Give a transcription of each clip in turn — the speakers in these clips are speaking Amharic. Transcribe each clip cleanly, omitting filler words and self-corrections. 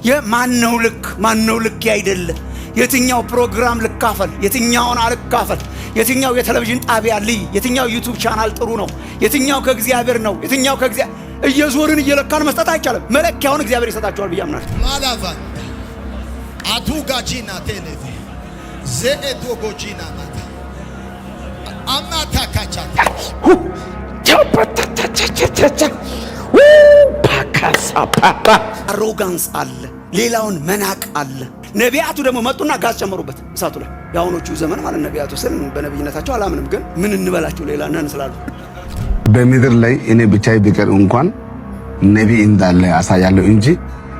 የማነው ልክ ማነው ልክ አይደለ? የትኛው ፕሮግራም ልካፈል፣ የትኛውን አልካፈል፣ የትኛው የቴሌቪዥን ጣቢያ ልይ፣ የትኛው ዩቲዩብ ቻናል ጥሩ ነው፣ የትኛው ከእግዚአብሔር ነው፣ የትኛው ከእግዚአብሔር እየዞርን እየለካን መስጠት አይቻልም። መለኪያውን እግዚአብሔር ይሰጣቸዋል ብዬ አምናለሁ። ማላቫ አቱጋጂና ቴሌቪ ዘኤቶጎጂና ማታ አማታ ካቻታ አሮጋንስ አለ፣ ሌላውን መናቅ አለ። ነቢያቱ ደግሞ መጡና ጋዝ ጨመሩበት እሳቱ ላይ። የአሁኖቹ ዘመን ማለት ነቢያቱ ስል በነቢይነታቸው አላምንም፣ ግን ምን እንበላቸው ሌላ ነን ስላሉ በምድር ላይ እኔ ብቻ ቢቀር እንኳን ነቢይ እንዳለ አሳያለሁ እንጂ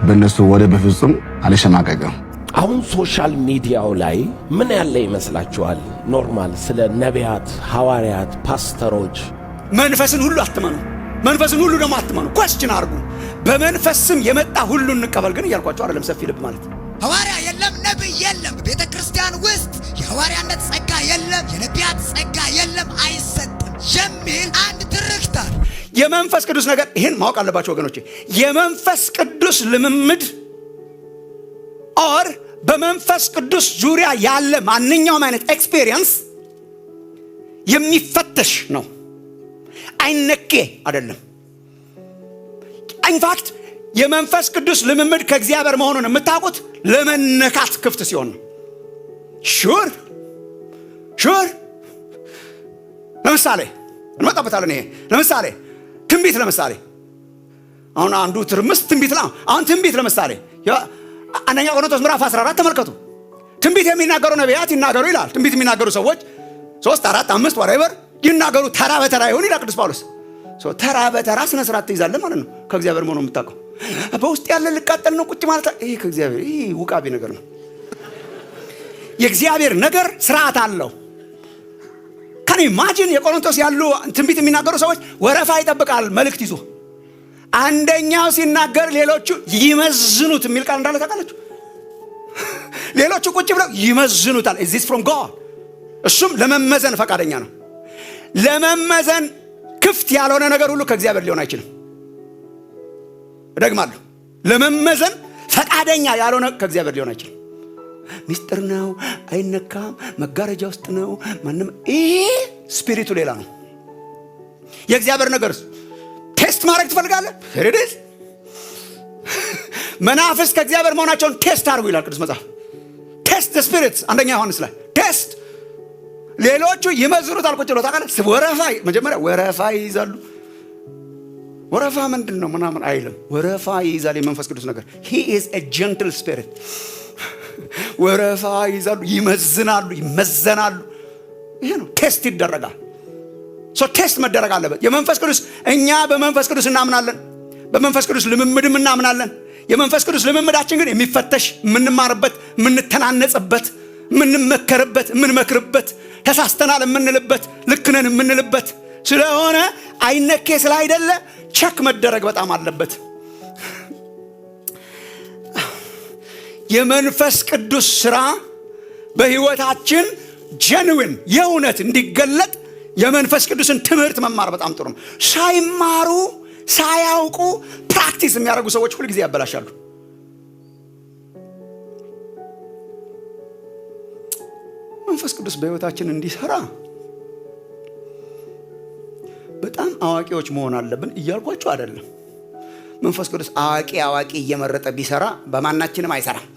በእነሱ ወደ በፍጹም አልሸማቀቅም። አሁን ሶሻል ሚዲያው ላይ ምን ያለ ይመስላችኋል? ኖርማል ስለ ነቢያት፣ ሐዋርያት፣ ፓስተሮች መንፈስን ሁሉ አትመኑ፣ መንፈስን ሁሉ ደግሞ አትመኑ። ኳስችን አርጉ። በመንፈስም የመጣ ሁሉ እንቀበል ግን እያልኳቸው አይደለም። ሰፊ ልብ ማለት ሐዋርያ የለም፣ ነብይ የለም፣ ቤተ ክርስቲያን ውስጥ የሐዋርያነት ጸጋ የለም፣ የነቢያት ጸጋ የለም፣ አይሰጥም የሚል አንድ ትርክት አለ። የመንፈስ ቅዱስ ነገር ይሄን ማወቅ አለባቸው ወገኖቼ። የመንፈስ ቅዱስ ልምምድ ኦር በመንፈስ ቅዱስ ዙሪያ ያለ ማንኛውም አይነት ኤክስፔሪየንስ የሚፈተሽ ነው፣ አይነኬ አይደለም። ኢንፋክት የመንፈስ ቅዱስ ልምምድ ከእግዚአብሔር መሆኑን የምታውቁት ለመነካት ክፍት ሲሆን ነው። ሹር ለምሳሌ እንመጣበታለን። ይሄ ለምሳሌ ትንቢት፣ ለምሳሌ አሁን አንዱ ትርምስ ትንቢት ነው። አሁን ትንቢት ለምሳሌ አንደኛ ቆሮንቶስ ምዕራፍ 14 ተመልከቱ። ትንቢት የሚናገሩ ነቢያት ይናገሩ ይላል። ትንቢት የሚናገሩ ሰዎች 3 4 5 ወሬቨር ይናገሩ፣ ተራ በተራ ይሁን ይላል ቅዱስ ጳውሎስ። ተራ በተራ ስነ ስርዓት ትይዛለህ ማለት ነው። ከእግዚአብሔር መሆኑን የምታውቀው በውስጥ ያለ ልቃጠል ነው ቁጭ ማለት ይሄ ከእግዚአብሔር ይሄ ውቃቢ ነገር ነው። የእግዚአብሔር ነገር ስርዓት አለው። ከኔ ማጂን የቆሮንቶስ ያሉ ትንቢት የሚናገሩ ሰዎች ወረፋ ይጠብቃል መልእክት ይዞ። አንደኛው ሲናገር ሌሎቹ ይመዝኑት የሚል ቃል እንዳለ ታውቃላችሁ። ሌሎቹ ቁጭ ብለው ይመዝኑታል። is this from God? እሱም ለመመዘን ፈቃደኛ ነው። ለመመዘን ክፍት ያልሆነ ነገር ሁሉ ከእግዚአብሔር ሊሆን አይችልም። እደግማለሁ፣ ለመመዘን ፈቃደኛ ያልሆነ ከእግዚአብሔር ሊሆን አይችልም። ሚስጥር ነው፣ አይነካም፣ መጋረጃ ውስጥ ነው ማንም። ይሄ ስፒሪቱ ሌላ ነው። የእግዚአብሔር ነገር ቴስት ማድረግ ትፈልጋለህ? ሄሬዲስ መናፍስት ከእግዚአብሔር መሆናቸውን ቴስት አድርጉ ይላል ቅዱስ መጽሐፍ። ቴስት ዘ ስፒሪትስ አንደኛ ዮሐንስ ላይ ቴስት። ሌሎቹ ይመዝኑታል ቁጭ ብሎ ታውቃለህ። ወረፋ መጀመሪያ ወረፋ ይይዛሉ። ወረፋ ምንድን ነው ምናምን አይልም። ወረፋ ይይዛል የመንፈስ ቅዱስ ነገር። he is a gentle spirit። ወረፋ ይይዛሉ፣ ይመዝናሉ፣ ይመዘናሉ። ይሄ ነው ቴስት ይደረጋል። ቴስት መደረግ አለበት የመንፈስ ቅዱስ። እኛ በመንፈስ ቅዱስ እናምናለን፣ በመንፈስ ቅዱስ ልምምድም እናምናለን። የመንፈስ ቅዱስ ልምምዳችን ግን የሚፈተሽ፣ የምንማርበት፣ የምንተናነጽበት፣ የምንመከርበት፣ የምንመክርበት፣ ተሳስተናል የምንልበት፣ ልክነን የምንልበት ስለሆነ አይነኬ ስላይደለ ቸክ መደረግ በጣም አለበት። የመንፈስ ቅዱስ ስራ በህይወታችን ጀንዊን የእውነት እንዲገለጥ የመንፈስ ቅዱስን ትምህርት መማር በጣም ጥሩ ነው። ሳይማሩ ሳያውቁ ፕራክቲስ የሚያደርጉ ሰዎች ሁሉ ጊዜ ያበላሻሉ። መንፈስ ቅዱስ በህይወታችን እንዲሰራ በጣም አዋቂዎች መሆን አለብን እያልኳችሁ አይደለም። መንፈስ ቅዱስ አዋቂ እየመረጠ ቢሰራ በማናችንም አይሰራም።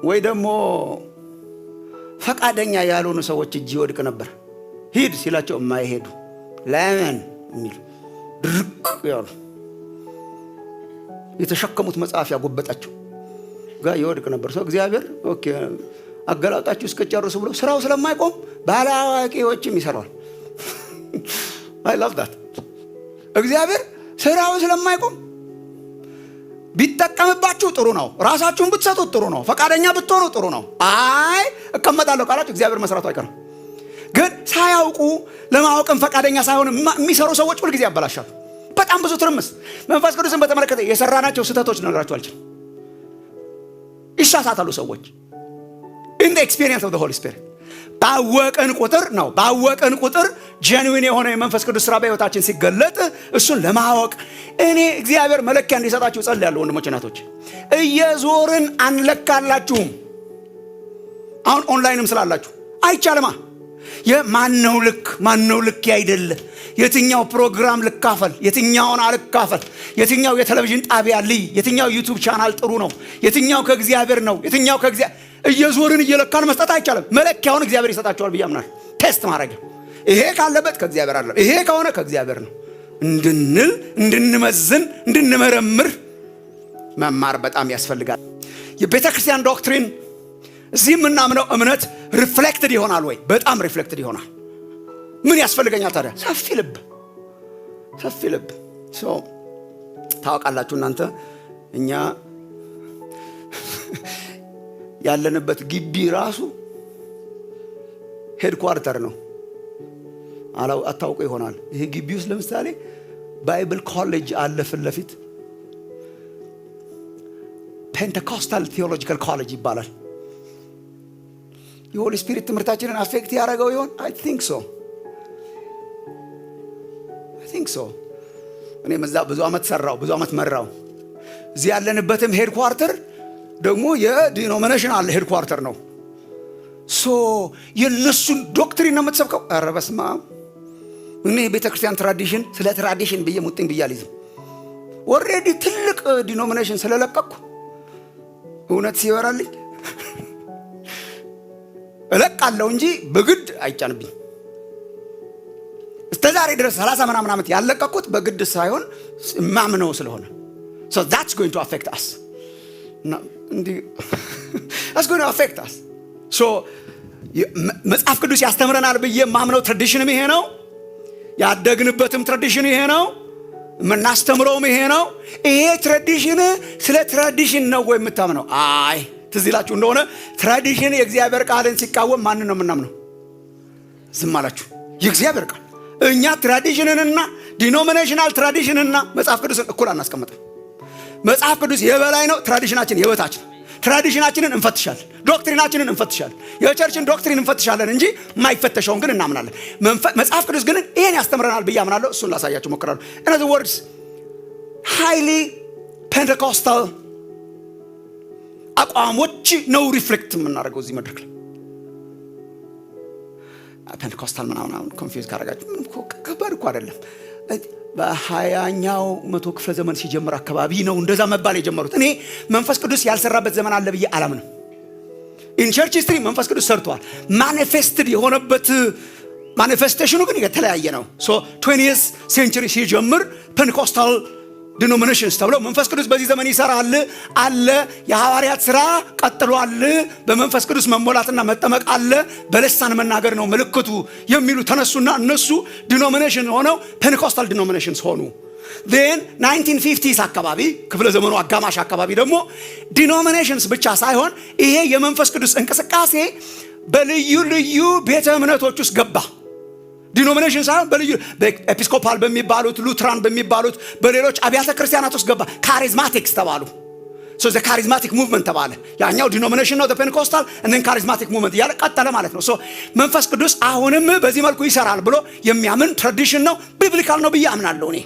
ወይ ደግሞ ፈቃደኛ ያልሆኑ ሰዎች እጅ ይወድቅ ነበር። ሂድ ሲላቸው የማይሄዱ ለምን የሚሉ ድርቅ ያሉ የተሸከሙት መጽሐፍ ያጎበጣቸው ጋር ይወድቅ ነበር። ሰው እግዚአብሔር ኦኬ አገላጣችሁ እስከጨርሱ ብሎ ስራው ስለማይቆም ባለአዋቂዎችም ይሰራል። I love that። እግዚአብሔር ስራው ስለማይቆም ቢጠቀምባችሁ ጥሩ ነው። ራሳችሁን ብትሰጡት ጥሩ ነው። ፈቃደኛ ብትሆኑ ጥሩ ነው። አይ እቀመጣለሁ ካላችሁ እግዚአብሔር መስራቱ አይቀርም። ግን ሳያውቁ ለማወቅም ፈቃደኛ ሳይሆን የሚሰሩ ሰዎች ሁልጊዜ ያበላሻሉ። በጣም ብዙ ትርምስ። መንፈስ ቅዱስን በተመለከተ የሰራናቸው ስህተቶች ልነግራችሁ አልችልም። ይሳሳታሉ ሰዎች in the experience of the Holy Spirit። ባወቅን ቁጥር ነው። ባወቅን ቁጥር ጄኑዊን የሆነ የመንፈስ ቅዱስ ሥራ በሕይወታችን ሲገለጥ እሱን ለማወቅ እኔ እግዚአብሔር መለኪያ እንዲሰጣችሁ ጸልያለሁ። ወንድሞች እናቶች፣ እየዞርን አንለካላችሁም። አሁን ኦንላይንም ስላላችሁ አይቻልማ። ማነው ልክ ያይደለ? የትኛው ፕሮግራም ልካፈል፣ የትኛውን አልካፈል፣ የትኛው የቴሌቪዥን ጣቢያ ልይ፣ የትኛው ዩቲዩብ ቻናል ጥሩ ነው፣ የትኛው ከእግዚአብሔር ነው፣ የትኛው ከእግዚአብሔር እየዞርን እየለካን መስጠት አይቻልም። መለኪያውን እግዚአብሔር ይሰጣቸዋል ብዬ አምናለሁ። ቴስት ማድረጊያ ይሄ ካለበት ከእግዚአብሔር አይደለም፣ ይሄ ከሆነ ከእግዚአብሔር ነው እንድንል፣ እንድንመዝን፣ እንድንመረምር መማር በጣም ያስፈልጋል። የቤተ ክርስቲያን ዶክትሪን እዚህ የምናምነው እምነት ሪፍሌክትድ ይሆናል ወይ? በጣም ሪፍሌክትድ ይሆናል። ምን ያስፈልገኛል ታዲያ? ሰፊ ልብ። ታውቃላችሁ እናንተ እኛ ያለንበት ግቢ ራሱ ሄድኳርተር ነው። አታውቁ ይሆናል። ይሄ ግቢ ውስጥ ለምሳሌ ባይብል ኮሌጅ አለ ፊት ለፊት። ፔንቴኮስታል ቴዎሎጂካል ኮሌጅ ይባላል። የሆሊ ስፒሪት ትምህርታችንን አፌክት ያደረገው ይሆን? አይ ቲንክ ሶ። እኔም እዛ ብዙ ዓመት ሰራው፣ ብዙ ዓመት መራው። እዚህ ያለንበትም ሄድኳርተር ደግሞ የዲኖሚኔሽናል ሄድኳርተር ነው። ሶ የነሱን ዶክትሪን ነው የምትሰብከው። ኧረ በስመ አብ። እኔ ቤተክርስቲያን ትራዲሽን ስለ ትራዲሽን ብዬ ሙጥኝ ብዬ አልይዝም። ኦልሬዲ ትልቅ ዲኖሚኔሽን ስለለቀኩ እውነት ሲበራልኝ እለቃለሁ እንጂ በግድ አይጫንብኝ። እስከ ዛሬ ድረስ 30 ምናምን ዓመት ያለቀኩት በግድ ሳይሆን ማምነው ስለሆነ so that's going to affect us. That's going to affect us. So መጽሐፍ ቅዱስ ያስተምረናል ብዬ ማምነው ትራዲሽንም ይሄ ነው። ያደግንበትም ትራዲሽን ይሄ ነው። የምናስተምረውም ይሄ ነው። ይሄ ትራዲሽን ስለ ትራዲሽን ነው ወይ የምታምነው? አይ ትዝ ይላችሁ እንደሆነ ትራዲሽን የእግዚአብሔር ቃልን ሲቃወም ማንን ነው የምናምነው? ዝም አላችሁ። የእግዚአብሔር ቃል እኛ ትራዲሽንንና ዲኖሚኔሽናል ትራዲሽንንና መጽሐፍ ቅዱስን እኩል አናስቀምጥም። መጽሐፍ ቅዱስ የበላይ ነው፣ ትራዲሽናችን የበታች ነው። ትራዲሽናችንን እንፈትሻለን፣ ዶክትሪናችንን እንፈትሻለን፣ የቸርችን ዶክትሪን እንፈትሻለን እንጂ የማይፈተሸውን ግን እናምናለን። መጽሐፍ ቅዱስ ግን ይሄን ያስተምረናል ብዬ አምናለሁ። እሱን ላሳያችሁ ሞክራለሁ። in other words highly pentecostal አቋሞች ነው ሪፍሌክት የምናደርገው እዚህ መድረክ ላይ። ፔንቴኮስታል ምናምን ኮንፊውዝ ካደረጋችሁ ምንም ከባድ እኮ አይደለም። በ20ኛው መቶ ክፍለ ዘመን ሲጀምር አካባቢ ነው እንደዛ መባል የጀመሩት። እኔ መንፈስ ቅዱስ ያልሰራበት ዘመን አለ ብዬ አላምንም። ኢን ቸርች ሂስትሪ መንፈስ ቅዱስ ሰርቷል። ማኒፌስትድ የሆነበት ማኒፌስቴሽኑ ግን የተለያየ ነው። ሶ 20th century ሲጀምር ፔንቴኮስታል ዲኖሚኔሽንስ ተብለው መንፈስ ቅዱስ በዚህ ዘመን ይሰራል አለ። የሐዋርያት ሥራ ቀጥሏል። በመንፈስ ቅዱስ መሞላትና መጠመቅ አለ። በልሳን መናገር ነው ምልክቱ የሚሉ ተነሱና እነሱ ዲኖሚኔሽን ሆነው ፔንቴኮስታል ዲኖሚኔሽንስ ሆኑ። then 1950s አካባቢ ክፍለ ዘመኑ አጋማሽ አካባቢ ደግሞ ዲኖሚኔሽንስ ብቻ ሳይሆን ይሄ የመንፈስ ቅዱስ እንቅስቃሴ በልዩ ልዩ ቤተ እምነቶች ውስጥ ገባ። ዲኖሚኔሽን ሳይሆን በልዩ ኤጲስኮፓል በሚባሉት ሉትራን በሚባሉት በሌሎች አብያተ ክርስቲያናት ውስጥ ገባ። ካሪዝማቲክስ ተባሉ። ሶ ዘ ካሪዝማቲክ ሙቭመንት ተባለ። ያኛው ዲኖሚኔሽን ነው ፔንቴኮስታል እና ካሪዝማቲክ ሙቭመንት እያለ ቀጠለ ማለት ነው። ሶ መንፈስ ቅዱስ አሁንም በዚህ መልኩ ይሰራል ብሎ የሚያምን ትራዲሽን ነው፣ ቢብሊካል ነው ብዬ አምናለሁ እኔ።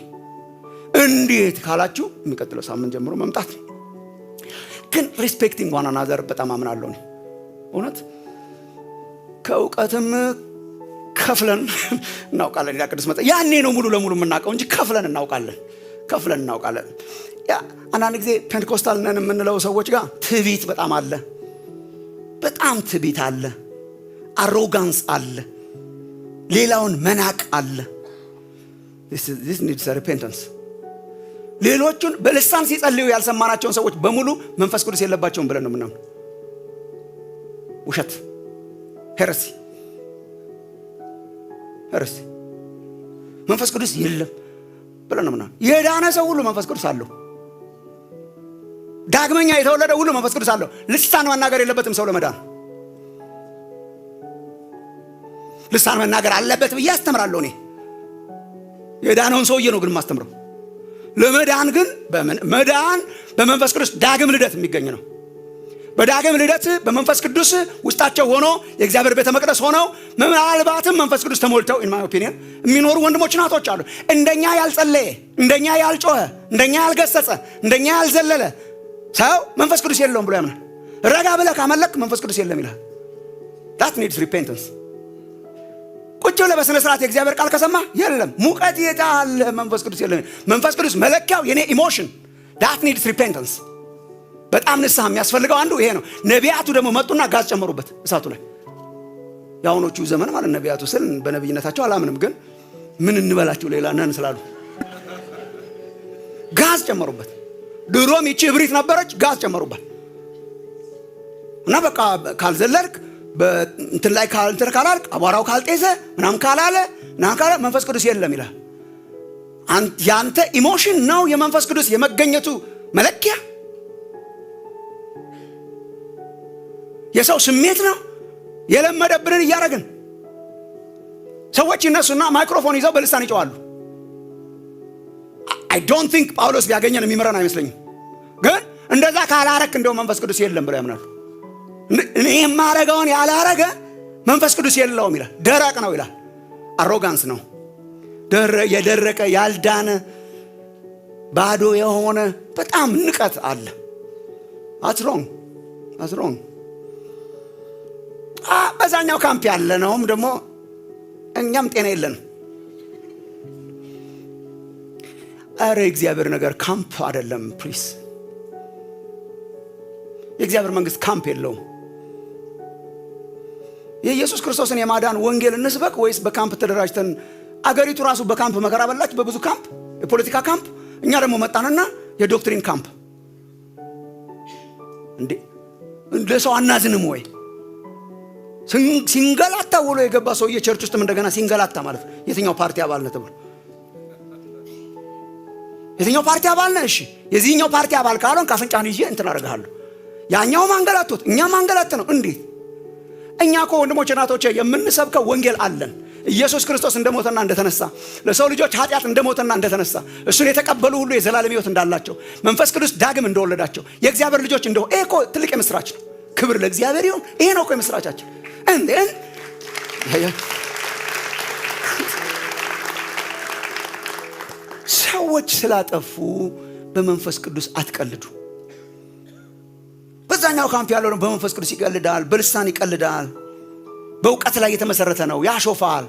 እንዴት ካላችሁ የሚቀጥለው ሳምንት ጀምሮ መምጣት ነው። ግን ሪስፔክቲንግ ዋን አናዘር በጣም አምናለሁ እኔ። እውነት ከእውቀትም ከፍለን እናውቃለን። ያ ቅዱስ መጽሐፍ ያኔ ነው ሙሉ ለሙሉ የምናውቀው እንጂ ከፍለን እናውቃለን። ያ አንዳንድ ጊዜ ፔንቴኮስታል ነን የምንለው ሰዎች ጋር ትዕቢት በጣም አለ። በጣም ትዕቢት አለ፣ አሮጋንስ አለ፣ ሌላውን መናቅ አለ። this needs a repentance። ሌሎቹን በልሳን ሲጸልዩ ያልሰማናቸውን ሰዎች በሙሉ መንፈስ ቅዱስ የለባቸውም ብለን ነው ምናምን። ውሸት፣ ሄረሲ መንፈስ ቅዱስ የለም ብለን ነው ምናምን። የዳነ ሰው ሁሉ መንፈስ ቅዱስ አለው። ዳግመኛ የተወለደ ሁሉ መንፈስ ቅዱስ አለው። ልሳን መናገር የለበትም ሰው ለመዳን። ልሳን መናገር አለበት ብዬ አስተምራለሁ እኔ። የዳነውን ሰውዬ ነው ግን ማስተምረው። ለመዳን ግን መዳን በመንፈስ ቅዱስ ዳግም ልደት የሚገኝ ነው። በዳግም ልደት በመንፈስ ቅዱስ ውስጣቸው ሆኖ የእግዚአብሔር ቤተ መቅደስ ሆነው ምናልባትም መንፈስ ቅዱስ ተሞልተው ኢን ማይ ኦፒኒየን የሚኖሩ ወንድሞች ናቶች አሉ። እንደኛ ያልጸለየ፣ እንደኛ ያልጮኸ፣ እንደኛ ያልገሰጸ፣ እንደኛ ያልዘለለ ሰው መንፈስ ቅዱስ የለውም ብሎ ያምናል። ረጋ ብለህ ካመለክ መንፈስ ቅዱስ የለም ይላል። that needs repentance። ቁጭ ብለህ በስነ ስርዓት የእግዚአብሔር ቃል ከሰማ የለም ሙቀት የታለ መንፈስ ቅዱስ የለም። መንፈስ ቅዱስ መለኪያው የኔ ኢሞሽን that needs repentance። በጣም ንስሐ የሚያስፈልገው አንዱ ይሄ ነው። ነቢያቱ ደግሞ መጡና ጋዝ ጨመሩበት እሳቱ ላይ። ያውኖቹ ዘመን ማለት ነቢያቱ ስል በነብይነታቸው አላምንም፣ ግን ምን እንበላቸው ሌላ ነን ስላሉ ጋዝ ጨመሩበት። ድሮም ይቺ እብሪት ነበረች፣ ጋዝ ጨመሩበት እና በቃ ካልዘለልክ በእንትን ላይ ካላልክ አቧራው ካልጤሰ ምናምን ካላለ መንፈስ ቅዱስ የለም ይላል። ያንተ ኢሞሽን ነው የመንፈስ ቅዱስ የመገኘቱ መለኪያ። የሰው ስሜት ነው የለመደብንን እያደረግን። ሰዎች ይነሱና ማይክሮፎን ይዘው በልሳን ይጨዋሉ። I don't think ጳውሎስ ቢያገኘን የሚመረን አይመስለኝም። ግን እንደዛ ካላረክ እንደው መንፈስ ቅዱስ የለም ብለው ያምናሉ። እኔ የማረገውን ያላረገ መንፈስ ቅዱስ የለውም ይላል። ደረቅ ነው ይላል። አሮጋንስ ነው። የደረቀ ያልዳነ ባዶ የሆነ በጣም ንቀት አለ። That's wrong። በዛኛው ካምፕ ያለ ነውም ደግሞ እኛም ጤና የለን። አረ እግዚአብሔር ነገር ካምፕ አይደለም ፕሊስ። የእግዚአብሔር መንግስት ካምፕ የለውም። የኢየሱስ ክርስቶስን የማዳን ወንጌል እንስበክ ወይስ በካምፕ ተደራጅተን? አገሪቱ ራሱ በካምፕ መከራ በላች፣ በብዙ ካምፕ፣ የፖለቲካ ካምፕ። እኛ ደግሞ መጣንና የዶክትሪን ካምፕ። እንዴ ለሰው አናዝንም ወይ? ሲንገላታ ውሎ የገባ ሰውዬ ቸርች ውስጥም እንደገና ሲንገላታ ማለት የትኛው ፓርቲ አባል ነህ ተብሎ የትኛው ፓርቲ አባል ነህ? እሺ የዚህኛው ፓርቲ አባል ካልሆን ካፍንጫን ይዤ እንትን አደርግሃለሁ። ያኛው ማንገላቶት እኛ ማንገላት ነው። እንዴት? እኛ እኮ ወንድሞቼ እናቶቼ የምንሰብከው ወንጌል አለን። ኢየሱስ ክርስቶስ እንደሞተና እንደተነሳ፣ ለሰው ልጆች ኃጢአት እንደሞተና እንደተነሳ፣ እሱን የተቀበሉ ሁሉ የዘላለም ሕይወት እንዳላቸው፣ መንፈስ ቅዱስ ዳግም እንደወለዳቸው፣ የእግዚአብሔር ልጆች እንደሆኑ። ይሄ እኮ ትልቅ የምስራች ነው። ክብር ለእግዚአብሔር ይሁን። ይሄ ነው እኮ የምስራቻችን። ሰዎች ስላጠፉ በመንፈስ ቅዱስ አትቀልዱ። በዛኛው ካምፕ ያለው ነው በመንፈስ ቅዱስ ይቀልዳል፣ በልሳን ይቀልዳል፣ በእውቀት ላይ የተመሰረተ ነው፣ ያሾፋል።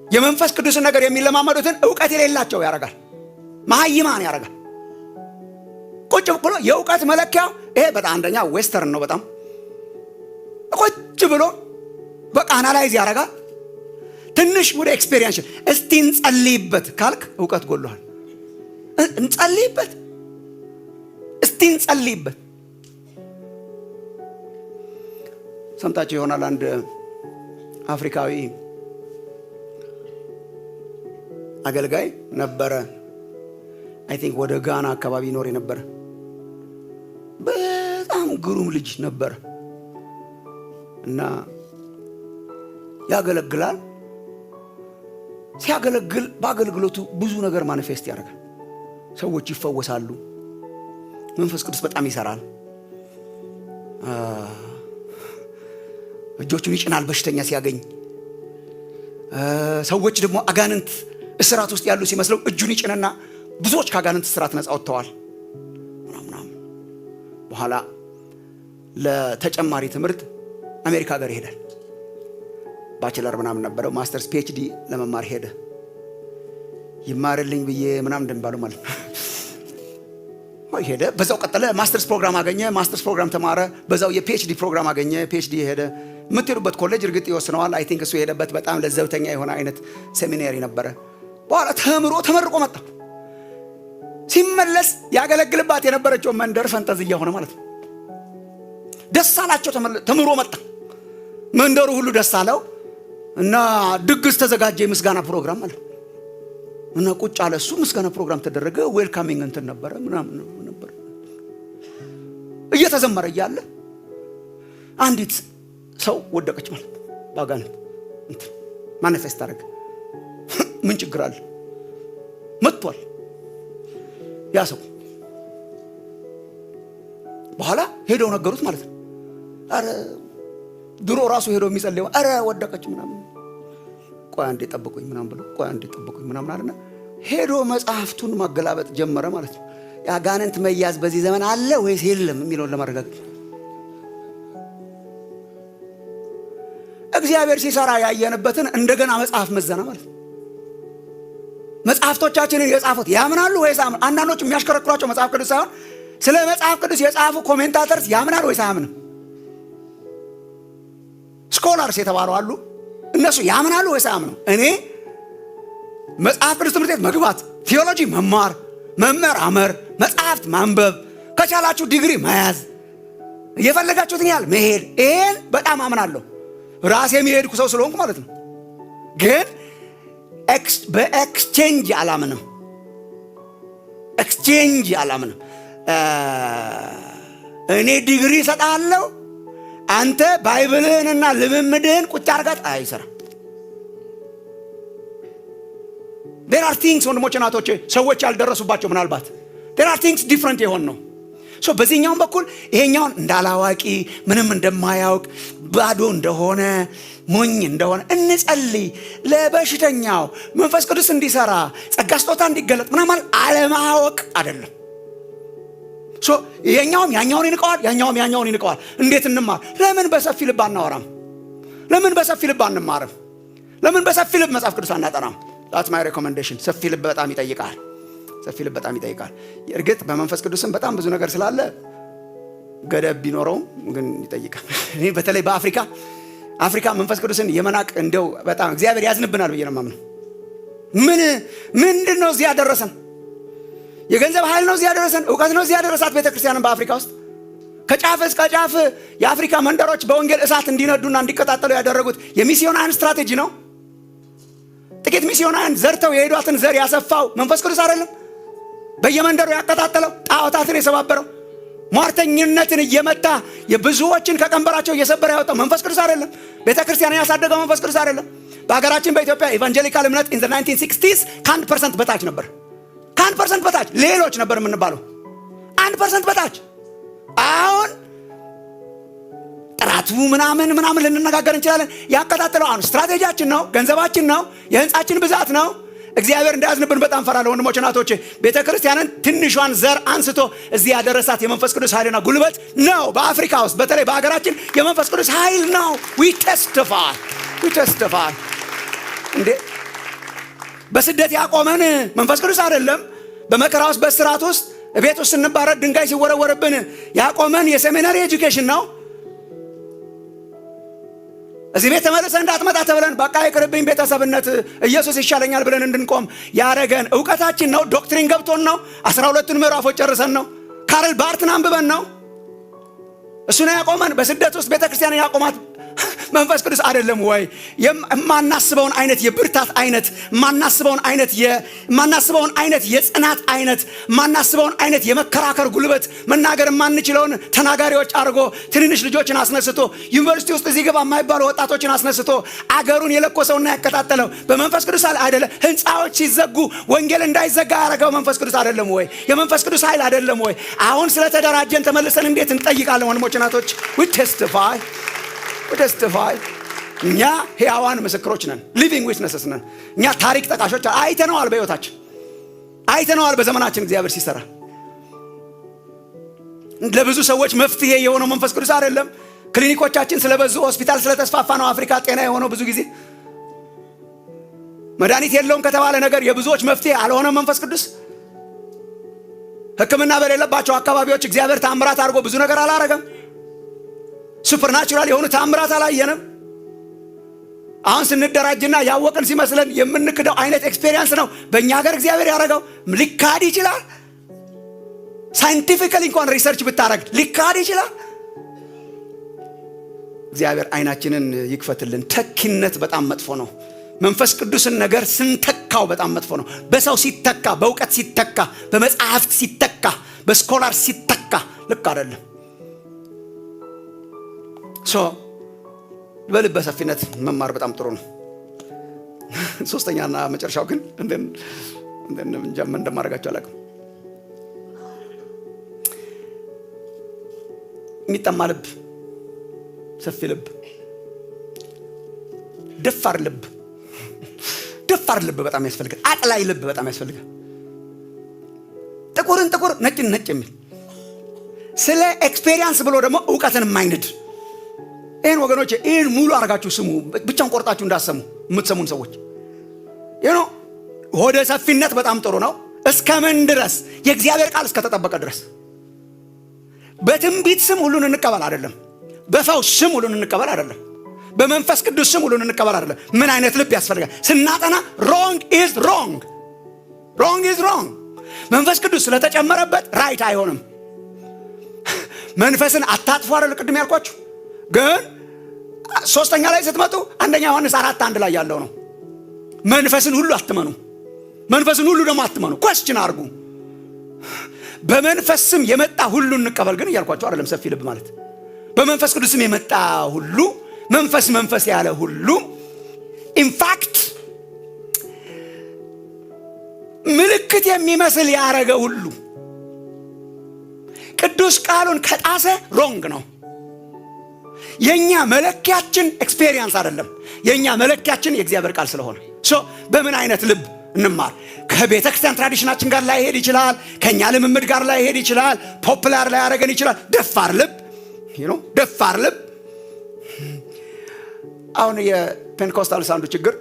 የመንፈስ ቅዱስን ነገር የሚለማመዱትን እውቀት የሌላቸው ያረጋል፣ መሃይማን ያረጋል። ቁጭ ብሎ የእውቀት መለኪያው ይሄ በጣም አንደኛ ዌስተርን ነው። በጣም ቁጭ ብሎ በቃ አናላይዝ ያረጋል። ትንሽ ወደ ኤክስፔሪየንስ እስቲ እንጸልይበት ካልክ እውቀት ጎልሏል። እንጸልይበት፣ እስቲ እንጸልይበት። ሰምታችሁ ይሆናል አንድ አፍሪካዊ አገልጋይ ነበረ። አይ ቲንክ ወደ ጋና አካባቢ ይኖር የነበረ በጣም ግሩም ልጅ ነበረ እና ያገለግላል። ሲያገለግል በአገልግሎቱ ብዙ ነገር ማኒፌስት ያደርጋል። ሰዎች ይፈወሳሉ። መንፈስ ቅዱስ በጣም ይሰራል። እጆቹን ይጭናል በሽተኛ ሲያገኝ። ሰዎች ደግሞ አጋንንት እስራት ውስጥ ያሉ ሲመስለው እጁን ይጭንና ብዙዎች ከአጋንንት እስራት ነፃ ወጥተዋል። በኋላ ለተጨማሪ ትምህርት አሜሪካ ሀገር ይሄዳል። ባችለር ምናምን ነበረው፣ ማስተርስ ፒኤችዲ ለመማር ሄደ። ይማርልኝ ብዬ ምናምን እንደሚባለው ማለት ነው። ሄደ፣ በዛው ቀጠለ። ማስተርስ ፕሮግራም አገኘ፣ ማስተርስ ፕሮግራም ተማረ። በዛው የፒኤችዲ ፕሮግራም አገኘ፣ ፒኤችዲ ሄደ። የምትሄዱበት ኮሌጅ እርግጥ ይወስነዋል። አይ ቲንክ እሱ የሄደበት በጣም ለዘብተኛ የሆነ አይነት ሴሚናሪ ነበረ። በኋላ ተመርቆ መጣ። ሲመለስ ያገለግልባት የነበረችው መንደር ፈንጠዝያ ሆነ ማለት ነው። ደስ አላቸው። ተምሮ መጣ። መንደሩ ሁሉ ደስ አለው እና ድግስ ተዘጋጀ፣ የምስጋና ፕሮግራም ማለት እና ቁጭ አለ። እሱ ምስጋና ፕሮግራም ተደረገ። ዌልካሚንግ እንትን ነበረ ምናምን ነበር። እየተዘመረ እያለ አንዲት ሰው ወደቀች ማለት ባጋንንት እንትን ማኒፌስት አደረገ። ምን ችግር አለ? መጥቷል ያ ሰው በኋላ ሄደው ነገሩት ማለት ነው። አረ ድሮ ራሱ ሄዶ የሚጸልየው አረ ወደቀች ምናምን፣ ቆይ አንዴ ጠብቁኝ ምናምን ብሎ ቆይ አንዴ ጠብቁኝ ምናምን አለና ሄዶ መጽሐፍቱን ማገላበጥ ጀመረ ማለት ነው። ያጋንንት መያዝ በዚህ ዘመን አለ ወይስ የለም የሚለውን ለማረጋገጥ እግዚአብሔር ሲሰራ ያየንበትን እንደገና መጽሐፍ መዘና ማለት ነው። መጽሐፍቶቻችንን የጻፉት ያምናሉ ወይስ አያምኑ? አንዳንዶች የሚያሽከረክሯቸው መጽሐፍ ቅዱስ ሳይሆን ስለ መጽሐፍ ቅዱስ የጻፉ ኮሜንታተርስ ያምናሉ ወይስ አያምንም? ስኮላርስ የተባሉ አሉ። እነሱ ያምናሉ ወይስ አያምኑ? እኔ መጽሐፍ ቅዱስ ትምህርት ቤት መግባት፣ ቴዎሎጂ መማር፣ መመራመር፣ መጽሐፍት ማንበብ፣ ከቻላችሁ ዲግሪ መያዝ፣ የፈለጋችሁትን ያህል መሄድ፣ ይሄን በጣም አምናለሁ። ራሴ የሚሄድኩ ሰው ስለሆንኩ ማለት ነው። ግን በኤክስቼንጅ አላምንም። ኤክስቼንጅ አላምንም። እኔ ዲግሪ እሰጥሃለሁ አንተ ባይብልህንና ልምምድህን ቁጭ አርጋት አይሰራም። there are things ወንድሞቼ ናቶቼ ሰዎች ያልደረሱባቸው ምናልባት there are things different የሆን ነው። ሶ በዚህኛውም በኩል ይሄኛውን እንዳላዋቂ ምንም እንደማያውቅ ባዶ እንደሆነ ሞኝ እንደሆነ እንጸልይ። ለበሽተኛው መንፈስ ቅዱስ እንዲሰራ ጸጋ ስጦታ እንዲገለጥ ምናምን አለማወቅ አይደለም። ሶ ይሄኛውም ያኛውን ይንቀዋል፣ ያኛውም ያኛውን ይንቀዋል። እንዴት እንማር? ለምን በሰፊ ልብ አናወራም? ለምን በሰፊ ልብ አንማርም? ለምን በሰፊ ልብ መጽሐፍ ቅዱስ አናጠናም? that's my recommendation። ሰፊ ልብ በጣም ይጠይቃል። ሰፊ ልብ በጣም ይጠይቃል። እርግጥ በመንፈስ ቅዱስም በጣም ብዙ ነገር ስላለ ገደብ ቢኖረውም ግን ይጠይቃል። እኔ በተለይ በአፍሪካ መንፈስ ቅዱስን የመናቅ እንደው በጣም እግዚአብሔር ያዝንብናል ብዬ ነው የማምነው። ምንድን ነው እዚህ ያደረሰን? የገንዘብ ኃይል ነው እዚህ ያደረሰን? እውቀት ነው እዚህ ያደረሳት ቤተክርስቲያንን በአፍሪካ ውስጥ ከጫፍ እስከ ጫፍ የአፍሪካ መንደሮች በወንጌል እሳት እንዲነዱና እንዲቀጣጠሉ ያደረጉት የሚስዮናውያን ስትራቴጂ ነው። ጥቂት ሚስዮናውያን ዘርተው የሄዷትን ዘር ያሰፋው መንፈስ ቅዱስ አይደለም? በየመንደሩ ያቀጣጠለው፣ ጣዖታትን የሰባበረው፣ ሟርተኝነትን እየመታ የብዙዎችን ከቀንበራቸው እየሰበረ ያወጣው መንፈስ ቅዱስ አይደለም? ቤተክርስቲያንን ያሳደገው መንፈስ ቅዱስ አይደለም? በሀገራችን በኢትዮጵያ ኢቫንጀሊካል እምነት ኢን ዘ 1960s ከ1% በታች ነበር። ከ1% በታች ሌሎች ነበር የምንባለው። 1% በታች። አሁን ጥራቱ ምናምን ልንነጋገር እንችላለን። ያቀጣጠለው አሁን ስትራቴጂያችን ነው፣ ገንዘባችን ነው፣ የህንጻችን ብዛት ነው። እግዚአብሔር እንዳያዝንብን በጣም ፈራለሁ ወንድሞች እናቶቼ። ቤተክርስቲያንን ትንሿን ዘር አንስቶ እዚህ ያደረሳት የመንፈስ ቅዱስ ኃይልና ጉልበት ነው። በአፍሪካ ውስጥ በተለይ በሀገራችን የመንፈስ ቅዱስ ኃይል ነው። we testify እንዴ በስደት ያቆመን መንፈስ ቅዱስ አይደለም? በመከራ ውስጥ በስራት ውስጥ ቤት ውስጥ ስንባረር ድንጋይ ሲወረወርብን ያቆመን የሴሚናሪ ኤጁኬሽን ነው። እዚህ ቤት ተመልሰን እንዳትመጣ ተብለን በቃ ይቅርብኝ ቤተሰብነት ኢየሱስ ይሻለኛል ብለን እንድንቆም ያረገን እውቀታችን ነው። ዶክትሪን ገብቶን ነው። 12ቱን ምዕራፎች ጨርሰን ነው። ካርል ባርትን አንብበን ነው። እሱ ነው ያቆመን። በስደት ውስጥ ቤተክርስቲያንን ያቆማት መንፈስ ቅዱስ አይደለም ወይ? የማናስበውን አይነት የብርታት አይነት፣ ማናስበውን አይነት የጽናት አይነት፣ ማናስበውን አይነት የመከራከር ጉልበት፣ መናገር ማንችለውን ተናጋሪዎች አድርጎ ትንንሽ ልጆችን አስነስቶ ዩኒቨርሲቲ ውስጥ እዚህ ገባ የማይባሉ ወጣቶችን አስነስቶ አገሩን የለኮሰውና ያቀጣጠለው በመንፈስ ቅዱስ አይደለም? ህንፃዎች ሲዘጉ ወንጌል እንዳይዘጋ ያደረገው መንፈስ ቅዱስ አይደለም ወይ? የመንፈስ ቅዱስ ኃይል አይደለም ወይ? አሁን ስለተደራጀን ተመልሰን እንዴት እንጠይቃለን? ወንድሞች እናቶች we testify እኛ ሕያዋን ምስክሮች ነን። ሊቪንግ ዊትነስስ ነን። እኛ ታሪክ ጠቃሾች አይተነዋል። በሕይወታችን አይተነዋል። በዘመናችን እግዚአብሔር ሲሰራ ለብዙ ሰዎች መፍትሄ የሆነው መንፈስ ቅዱስ አይደለም? ክሊኒኮቻችን ስለበዙ ሆስፒታል ስለተስፋፋ ነው አፍሪካ ጤና የሆነው። ብዙ ጊዜ መድኃኒት የለውም ከተባለ ነገር የብዙዎች መፍትሄ አልሆነም መንፈስ ቅዱስ። ሕክምና በሌለባቸው አካባቢዎች እግዚአብሔር ታምራት አድርጎ ብዙ ነገር አላረገም። ሱፐርናቹራል የሆኑ ታምራት አላየንም። አሁን ስንደራጅና ያወቅን ሲመስለን የምንክደው አይነት ኤክስፔሪየንስ ነው በእኛ ሀገር እግዚአብሔር ያደረገው። ሊካድ ይችላል። ሳይንቲፊካሊ እንኳን ሪሰርች ብታረግ ሊካድ ይችላል። እግዚአብሔር አይናችንን ይክፈትልን። ተኪነት በጣም መጥፎ ነው። መንፈስ ቅዱስን ነገር ስንተካው በጣም መጥፎ ነው። በሰው ሲተካ፣ በእውቀት ሲተካ፣ በመጽሐፍት ሲተካ፣ በስኮላር ሲተካ ልክ አይደለም። በልበ ሰፊነት መማር በጣም ጥሩ ነው። ሶስተኛና መጨረሻው ግን እንደማረጋቸው አላውቅም። የሚጠማ ልብ፣ ሰፊ ልብ፣ ደፋር ልብ፣ ደፋር ልብ በጣም ያስፈልጋል። አቅላይ ልብ በጣም ያስፈልጋል። ጥቁርን ጥቁር ነጭን ነጭ የሚል ስለ ኤክስፔሪየንስ ብሎ ደግሞ ዕውቀትን የማይንድ ይህን ወገኖች ይህን ሙሉ አድርጋችሁ ስሙ። ብቻን ቆርጣችሁ እንዳሰሙ የምትሰሙን ሰዎች ሆደ ሰፊነት በጣም ጥሩ ነው። እስከ ምን ድረስ? የእግዚአብሔር ቃል እስከተጠበቀ ድረስ። በትንቢት ስም ሁሉን እንቀበል አይደለም። በፈውስ ስም ሁሉን እንቀበል አይደለም። በመንፈስ ቅዱስ ስም ሁሉን እንቀበል አይደለም። ምን አይነት ልብ ያስፈልጋል? ስናጠና ሮንግ ኢዝ ሮንግ፣ ሮንግ ኢዝ ሮንግ። መንፈስ ቅዱስ ስለተጨመረበት ራይት አይሆንም። መንፈስን አታጥፉ አይደል ቅድም ያልኳችሁ። ግን ሶስተኛ ላይ ስትመጡ አንደኛ ዮሐንስ 4:1 ላይ ያለው ነው። መንፈስን ሁሉ አትመኑ፣ መንፈስን ሁሉ ደግሞ አትመኑ። ኮስችን አርጉ። በመንፈስ ስም የመጣ ሁሉ እንቀበል ግን እያልኳችሁ አይደለም። ሰፊ ልብ ማለት በመንፈስ ቅዱስ ስም የመጣ ሁሉ፣ መንፈስ መንፈስ ያለ ሁሉ፣ ኢንፋክት ምልክት የሚመስል ያረገ ሁሉ ቅዱስ ቃሉን ከጣሰ ሮንግ ነው። የኛ መለኪያችን ኤክስፔሪየንስ አይደለም። የኛ መለኪያችን የእግዚአብሔር ቃል ስለሆነ በምን አይነት ልብ እንማር? ከቤተ ክርስቲያን ትራዲሽናችን ጋር ላይ ሄድ ይችላል። ከኛ ልምምድ ጋር ላይ ሄድ ይችላል። ፖፑላር ላይ ያደረገን ይችላል። ደፋር ልብ ደፋር ልብ። አሁን የፔንቴኮስታልስ አንዱ ችግር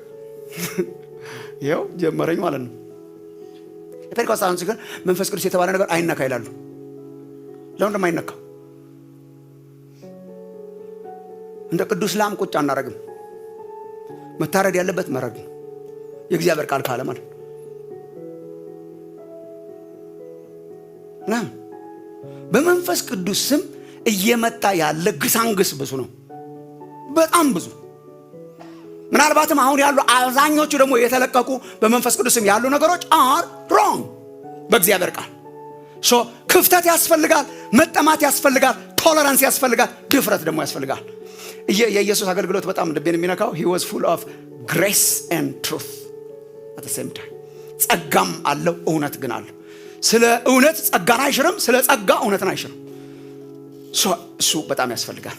ይኸው ጀመረኝ ማለት ነው። የፔንቴኮስታልስ ችግር መንፈስ ቅዱስ የተባለ ነገር አይነካ ይላሉ። ለምን እንደማይነካው እንደ ቅዱስ ላም ቁጭ አናረግም። መታረድ ያለበት መረግ ነው። የእግዚአብሔር ቃል ካለ ማለት ነው። በመንፈስ ቅዱስ ስም እየመጣ ያለ ግሳንግስ ብዙ ነው፣ በጣም ብዙ። ምናልባትም አሁን ያሉ አብዛኞቹ ደግሞ የተለቀቁ በመንፈስ ቅዱስ ስም ያሉ ነገሮች አር ሮንግ በእግዚአብሔር ቃል። ክፍተት ያስፈልጋል፣ መጠማት ያስፈልጋል፣ ቶለራንስ ያስፈልጋል፣ ድፍረት ደግሞ ያስፈልጋል። የኢየሱስ አገልግሎት በጣም ልቤን የሚነካው he was full of grace and truth at the same time። ጸጋም አለው እውነት ግን አለው። ስለ እውነት ጸጋን አይሽርም፣ ስለ ጸጋ እውነትን አይሽርም። እሱ በጣም ያስፈልጋል።